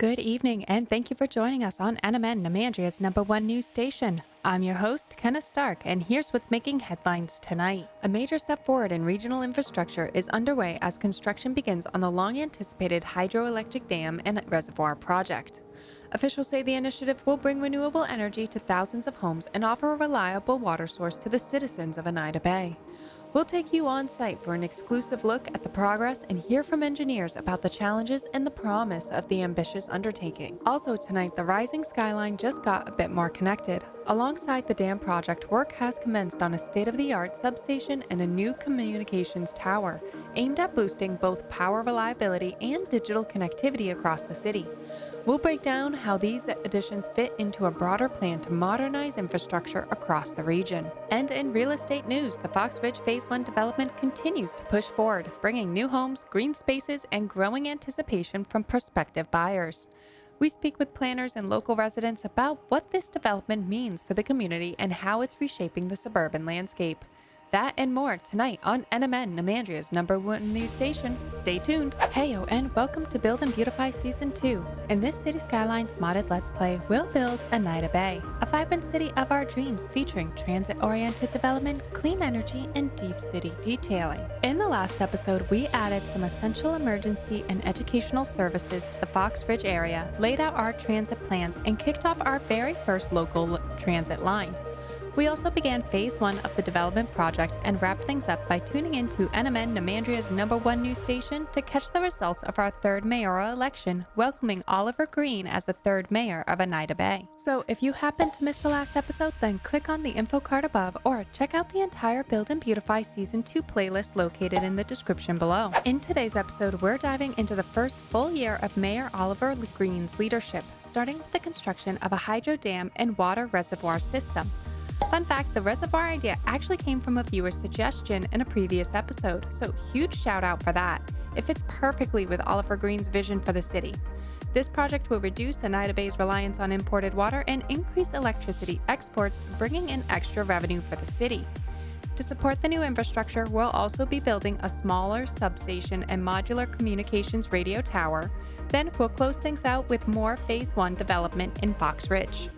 Good evening, and thank you for joining us on NMN Namandria's #1 news station. I'm your host, Kenneth Stark, and here's what's making headlines tonight. A major step forward in regional infrastructure is underway as construction begins on the long-anticipated Hydroelectric Dam and Reservoir project. Officials say the initiative will bring renewable energy to thousands of homes and offer a reliable water source to the citizens of Eneida Bay. We'll take you on site for an exclusive look at the progress and hear from engineers about the challenges and the promise of the ambitious undertaking. Also tonight, the rising skyline just got a bit more connected. Alongside the dam project, work has commenced on a state-of-the-art substation and a new communications tower, aimed at boosting both power reliability and digital connectivity across the city. We'll break down how these additions fit into a broader plan to modernize infrastructure across the region. And in real estate news, the Fox Ridge Phase 1 development continues to push forward, bringing new homes, green spaces, and growing anticipation from prospective buyers. We speak with planners and local residents about what this development means for the community and how it's reshaping the suburban landscape. That and more tonight on NMN Namandria's #1 news station. Stay tuned. Heyo and welcome to Build&Beautify Season 2. In this City Skylines modded Let's Play, we'll build Eneida Bay, a vibrant city of our dreams featuring transit-oriented development, clean energy, and deep city detailing. In the last episode, we added some essential emergency and educational services to the Fox Ridge area, laid out our transit plans, and kicked off our very first local transit line. We also began Phase 1 of the development project and wrapped things up by tuning into NMN Namandria's #1 news station to catch the results of our third mayoral election, welcoming Oliver Green as the third mayor of Eneida Bay. So if you happen to miss the last episode, then click on the info card above or check out the entire Build&Beautify Season 2 playlist located in the description below. In today's episode, we're diving into the first full year of Mayor Oliver Green's leadership, starting with the construction of a hydro dam and water reservoir system. Fun fact, the reservoir idea actually came from a viewer's suggestion in a previous episode, so huge shout out for that. It fits perfectly with Oliver Green's vision for the city. This project will reduce Eneida Bay's reliance on imported water and increase electricity exports, bringing in extra revenue for the city. To support the new infrastructure, we'll also be building a smaller substation and modular communications radio tower. Then we'll close things out with more Phase 1 development in Fox Ridge.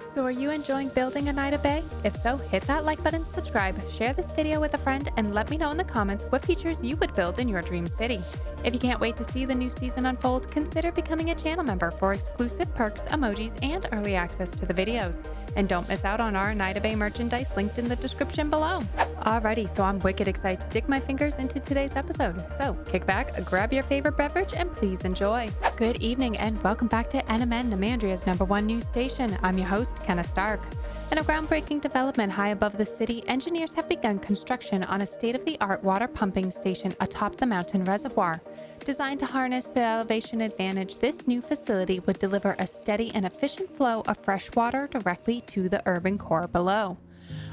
So are you enjoying building Eneida Bay? If so, hit that like button, subscribe, share this video with a friend, and let me know in the comments what features you would build in your dream city. If you can't wait to see the new season unfold, consider becoming a channel member for exclusive perks, emojis, and early access to the videos. And don't miss out on our Eneida Bay merchandise linked in the description below. Alrighty, so I'm wicked excited to dig my fingers into today's episode. So kick back, grab your favorite beverage, and please enjoy. Good evening and welcome back to NMN Namandria's #1 news station. I'm your host, Kenneth Stark. In a groundbreaking development high above the city, engineers have begun construction on a state-of-the-art water pumping station atop the mountain reservoir. Designed to harness the elevation advantage, this new facility would deliver a steady and efficient flow of fresh water directly to the urban core below.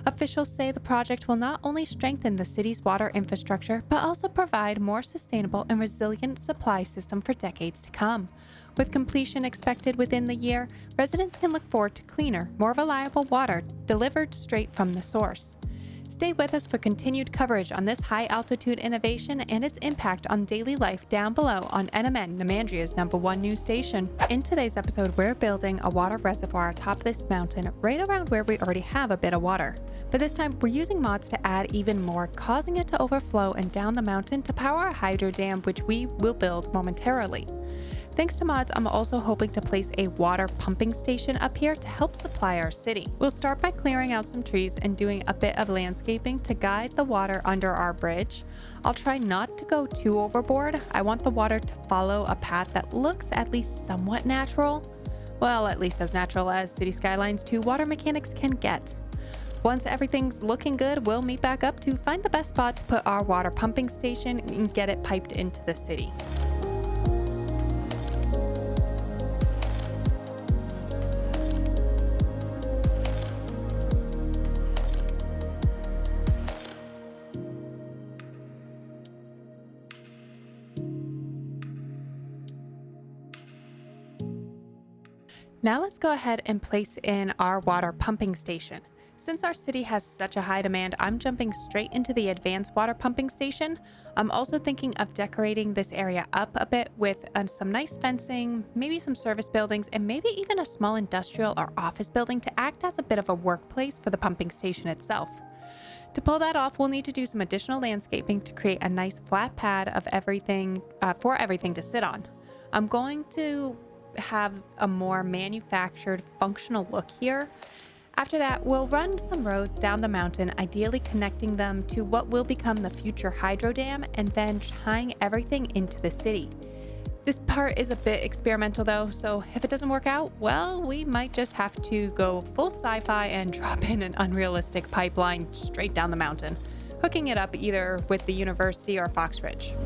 Officials say the project will not only strengthen the city's water infrastructure, but also provide a more sustainable and resilient supply system for decades to come. With completion expected within the year, residents can look forward to cleaner, more reliable water delivered straight from the source. Stay with us for continued coverage on this high-altitude innovation and its impact on daily life down below on NMN Namandria's #1 news station. In today's episode, we're building a water reservoir atop this mountain right around where we already have a bit of water. But this time, we're using mods to add even more, causing it to overflow and down the mountain to power a hydro dam, which we will build momentarily. Thanks to mods, I'm also hoping to place a water pumping station up here to help supply our city. We'll start by clearing out some trees and doing a bit of landscaping to guide the water under our bridge. I'll try not to go too overboard. I want the water to follow a path that looks at least somewhat natural. Well, at least as natural as City Skylines 2 water mechanics can get. Once everything's looking good, we'll meet back up to find the best spot to put our water pumping station and get it piped into the city. Now let's go ahead and place in our water pumping station. Since our city has such a high demand, I'm jumping straight into the advanced water pumping station. I'm also thinking of decorating this area up a bit with some nice fencing, maybe some service buildings, and maybe even a small industrial or office building to act as a bit of a workplace for the pumping station itself. To pull that off, we'll need to do some additional landscaping to create a nice flat pad of everything for everything to sit on. I'm going to have a more manufactured, functional look here. After that, we'll run some roads down the mountain, ideally connecting them to what will become the future hydro dam and then tying everything into the city. This part is a bit experimental though, so if it doesn't work out, well, we might just have to go full sci-fi and drop in an unrealistic pipeline straight down the mountain, hooking it up either with the university or Fox Ridge.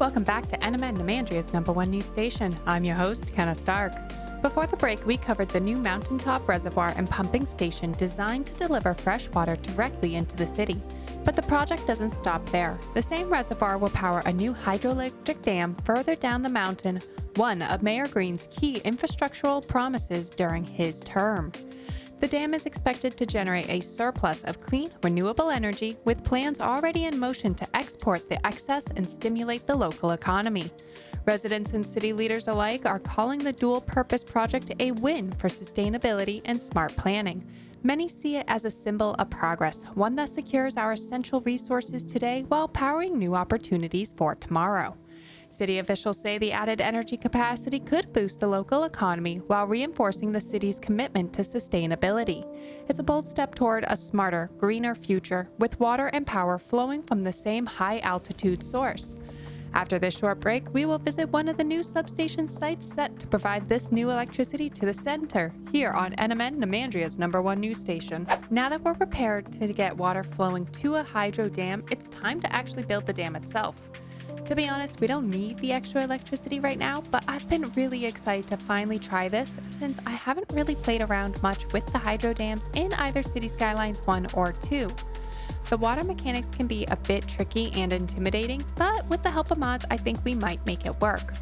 Welcome back to Eneida Namandria's #1 news station. I'm your host, Kenna Stark. Before the break, we covered the new mountaintop reservoir and pumping station designed to deliver fresh water directly into the city. But the project doesn't stop there. The same reservoir will power a new hydroelectric dam further down the mountain, one of Mayor Green's key infrastructural promises during his term. The dam is expected to generate a surplus of clean, renewable energy, with plans already in motion to export the excess and stimulate the local economy. Residents and city leaders alike are calling the dual-purpose project a win for sustainability and smart planning. Many see it as a symbol of progress, one that secures our essential resources today while powering new opportunities for tomorrow. City officials say the added energy capacity could boost the local economy while reinforcing the city's commitment to sustainability. It's a bold step toward a smarter, greener future, with water and power flowing from the same high-altitude source. After this short break, we will visit one of the new substation sites set to provide this new electricity to the center, here on Eneida Namandria's #1 news station. Now that we're prepared to get water flowing to a hydro dam, it's time to actually build the dam itself. To be honest, we don't need the extra electricity right now, but I've been really excited to finally try this since I haven't really played around much with the hydro dams in either City Skylines 1 or 2. The water mechanics can be a bit tricky and intimidating, but with the help of mods, I think we might make it work.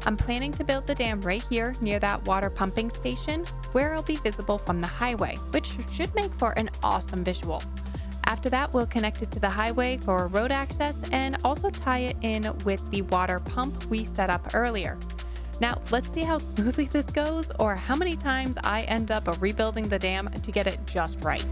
I'm planning to build the dam right here near that water pumping station, where it'll be visible from the highway, which should make for an awesome visual. After that, we'll connect it to the highway for road access and also tie it in with the water pump we set up earlier. Now, let's see how smoothly this goes or how many times I end up rebuilding the dam to get it just right.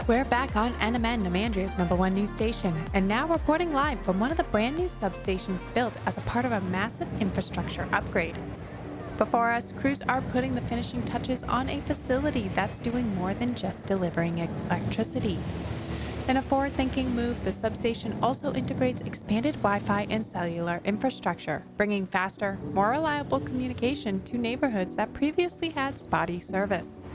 We're back on NMN, Namandria's #1 news station, and now reporting live from one of the brand new substations built as a part of a massive infrastructure upgrade. Before us, crews are putting the finishing touches on a facility that's doing more than just delivering electricity. In a forward-thinking move, the substation also integrates expanded Wi-Fi and cellular infrastructure, bringing faster, more reliable communication to neighborhoods that previously had spotty service.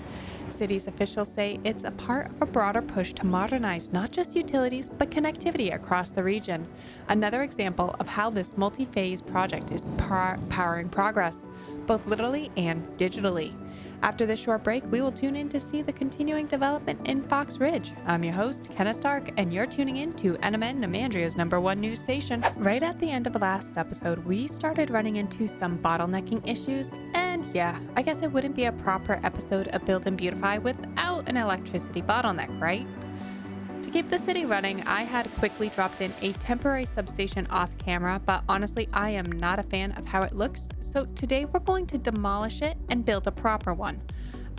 City's officials say it's a part of a broader push to modernize not just utilities, but connectivity across the region. Another example of how this multi-phase project is powering progress, both literally and digitally. After this short break, we will tune in to see the continuing development in Fox Ridge. I'm your host, Kenna Stark, and you're tuning in to NMN, Namandria's #1 news station. Right at the end of the last episode, we started running into some bottlenecking issues, and yeah, I guess it wouldn't be a proper episode of Build&Beautify without an electricity bottleneck, right? To keep the city running, I had quickly dropped in a temporary substation off camera, but honestly, I am not a fan of how it looks, so today we're going to demolish it and build a proper one.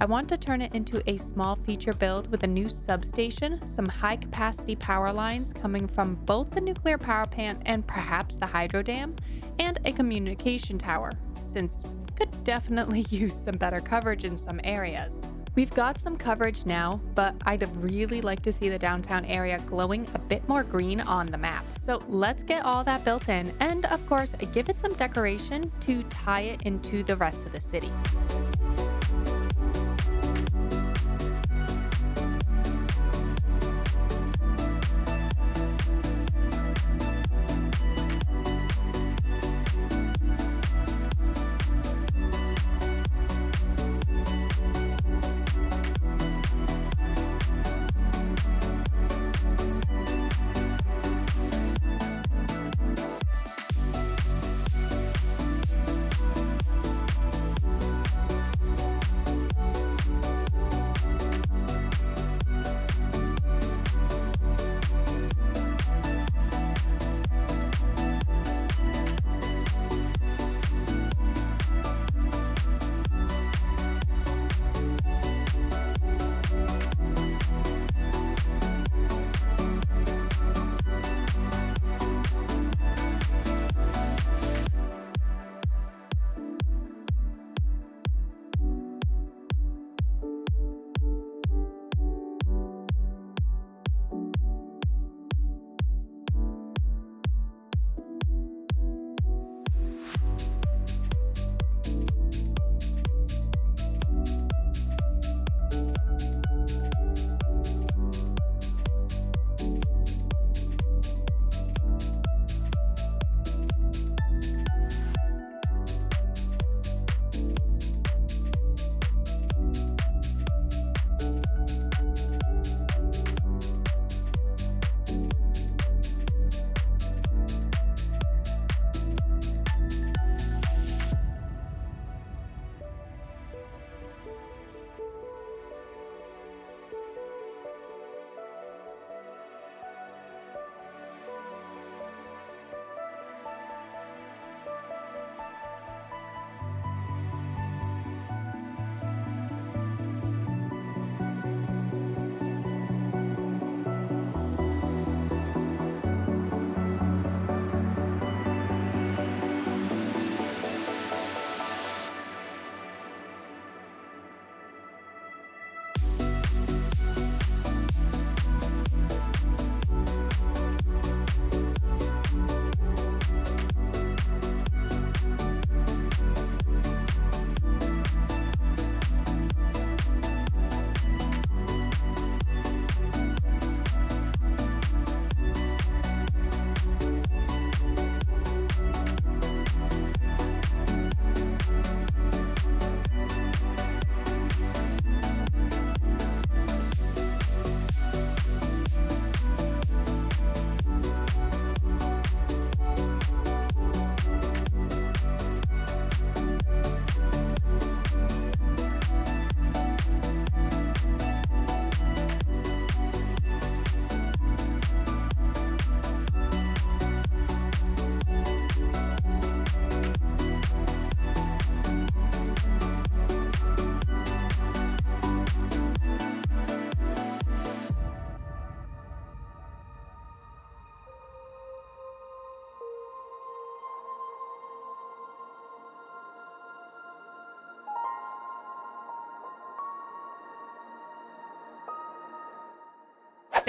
I want to turn it into a small feature build with a new substation, some high-capacity power lines coming from both the nuclear power plant and perhaps the hydro dam, and a communication tower, since could definitely use some better coverage in some areas. We've got some coverage now, but I'd really like to see the downtown area glowing a bit more green on the map. So let's get all that built in and, of course, give it some decoration to tie it into the rest of the city.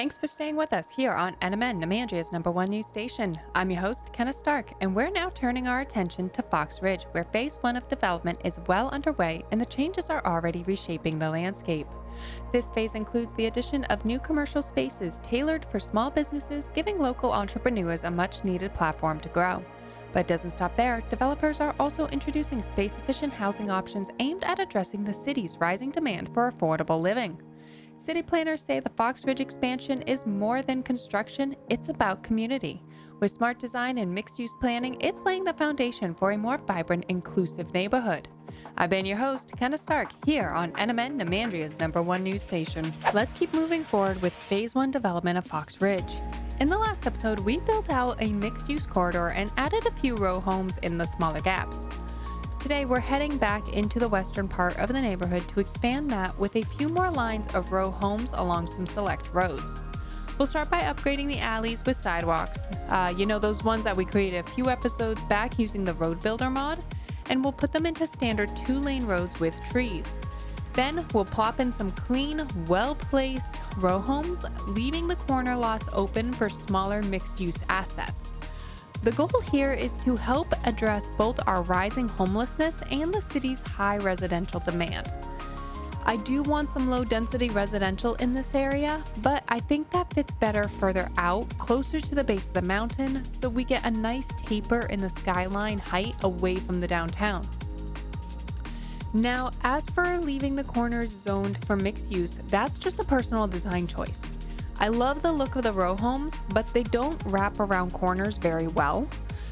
Thanks for staying with us here on NMN, Namandria's #1 news station. I'm your host, Kenna Stark, and we're now turning our attention to Fox Ridge, where Phase 1 of development is well underway and the changes are already reshaping the landscape. This phase includes the addition of new commercial spaces tailored for small businesses, giving local entrepreneurs a much-needed platform to grow. But it doesn't stop there. Developers are also introducing space-efficient housing options aimed at addressing the city's rising demand for affordable living. City planners say the Fox Ridge expansion is more than construction, it's about community. With smart design and mixed-use planning, it's laying the foundation for a more vibrant, inclusive neighborhood. I've been your host, Kenna Stark, here on NMN, Namandria's #1 news station. Let's keep moving forward with Phase 1 development of Fox Ridge. In the last episode, we built out a mixed-use corridor and added a few row homes in the smaller gaps. Today, we're heading back into the western part of the neighborhood to expand that with a few more lines of row homes along some select roads. We'll start by upgrading the alleys with sidewalks. Those ones that we created a few episodes back using the Road Builder mod, and we'll put them into standard 2-lane roads with trees. Then we'll plop in some clean, well-placed row homes, leaving the corner lots open for smaller mixed-use assets. The goal here is to help address both our rising homelessness and the city's high residential demand. I do want some low-density residential in this area, but I think that fits better further out, closer to the base of the mountain, so we get a nice taper in the skyline height away from the downtown. Now, as for leaving the corners zoned for mixed use, that's just a personal design choice. I love the look of the row homes, but they don't wrap around corners very well.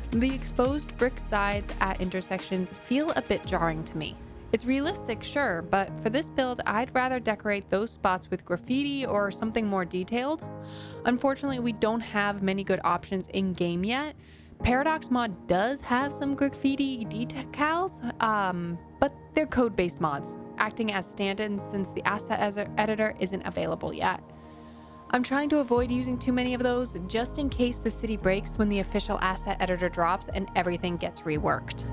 The exposed brick sides at intersections feel a bit jarring to me. It's realistic, sure, but for this build, I'd rather decorate those spots with graffiti or something more detailed. Unfortunately, we don't have many good options in-game yet. Paradox Mod does have some graffiti decals, but they're code-based mods, acting as stand-ins since the asset editor isn't available yet. I'm trying to avoid using too many of those just in case the city breaks when the official asset editor drops and everything gets reworked.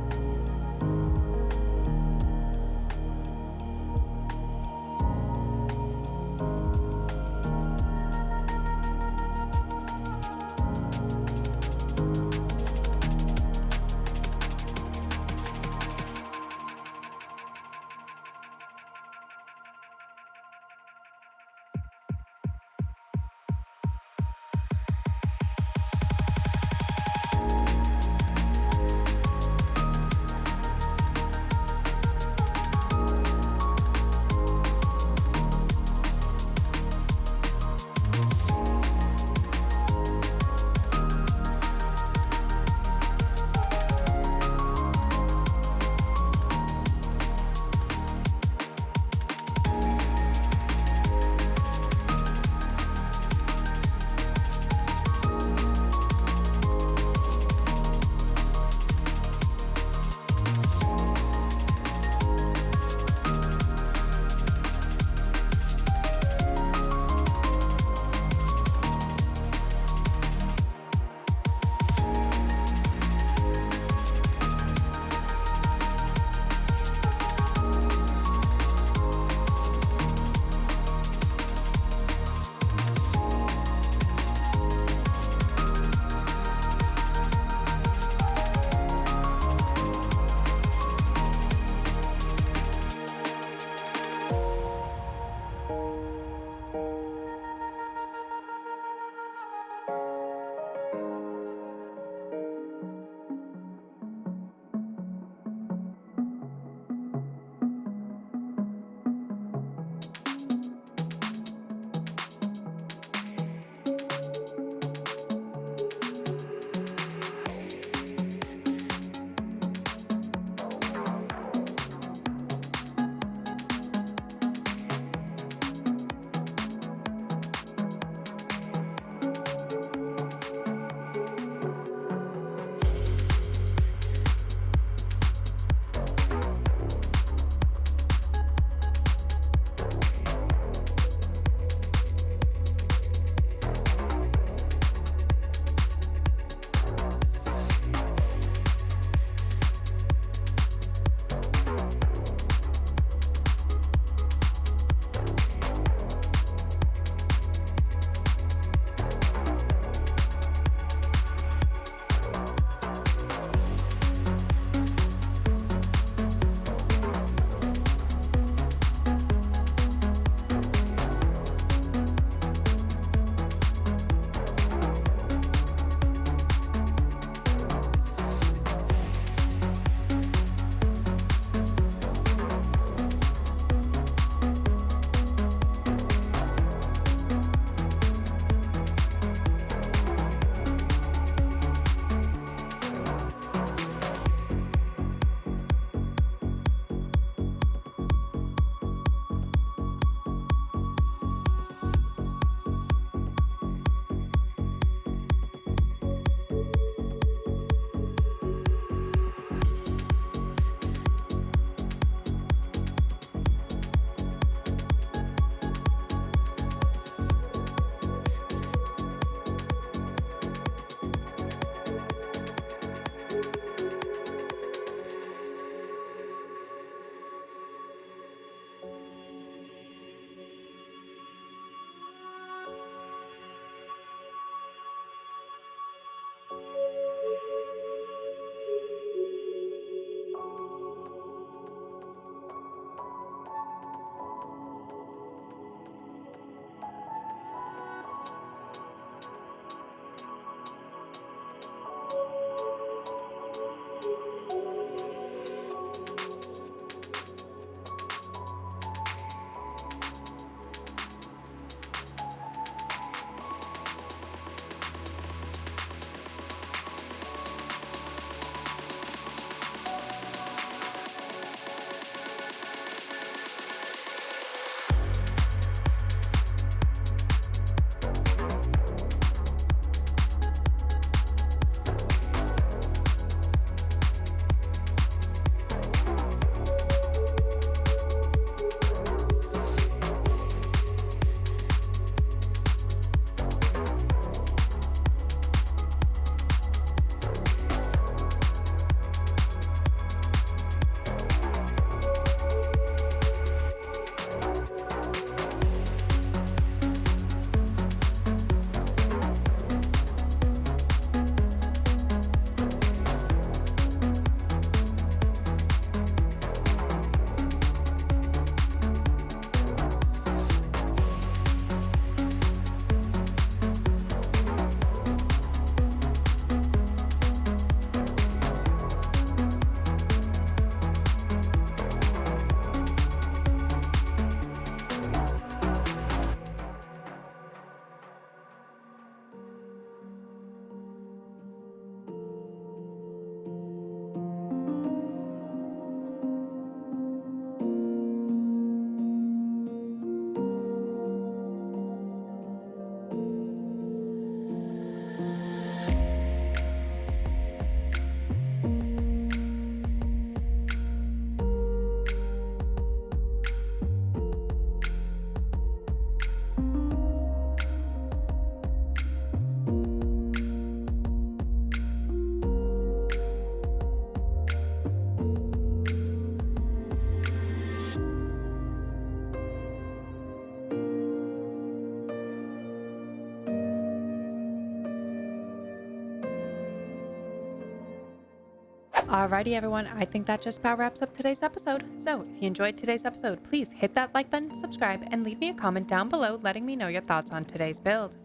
Alrighty, everyone, I think that just about wraps up today's episode. So if you enjoyed today's episode, please hit that like button, subscribe, and leave me a comment down below letting me know your thoughts on today's build.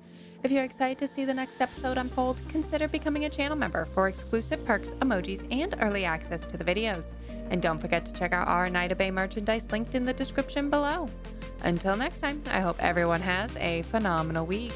If you're excited to see the next episode unfold, consider becoming a channel member for exclusive perks, emojis, and early access to the videos. And don't forget to check out our Eneida Bay merchandise linked in the description below. Until next time, I hope everyone has a phenomenal week.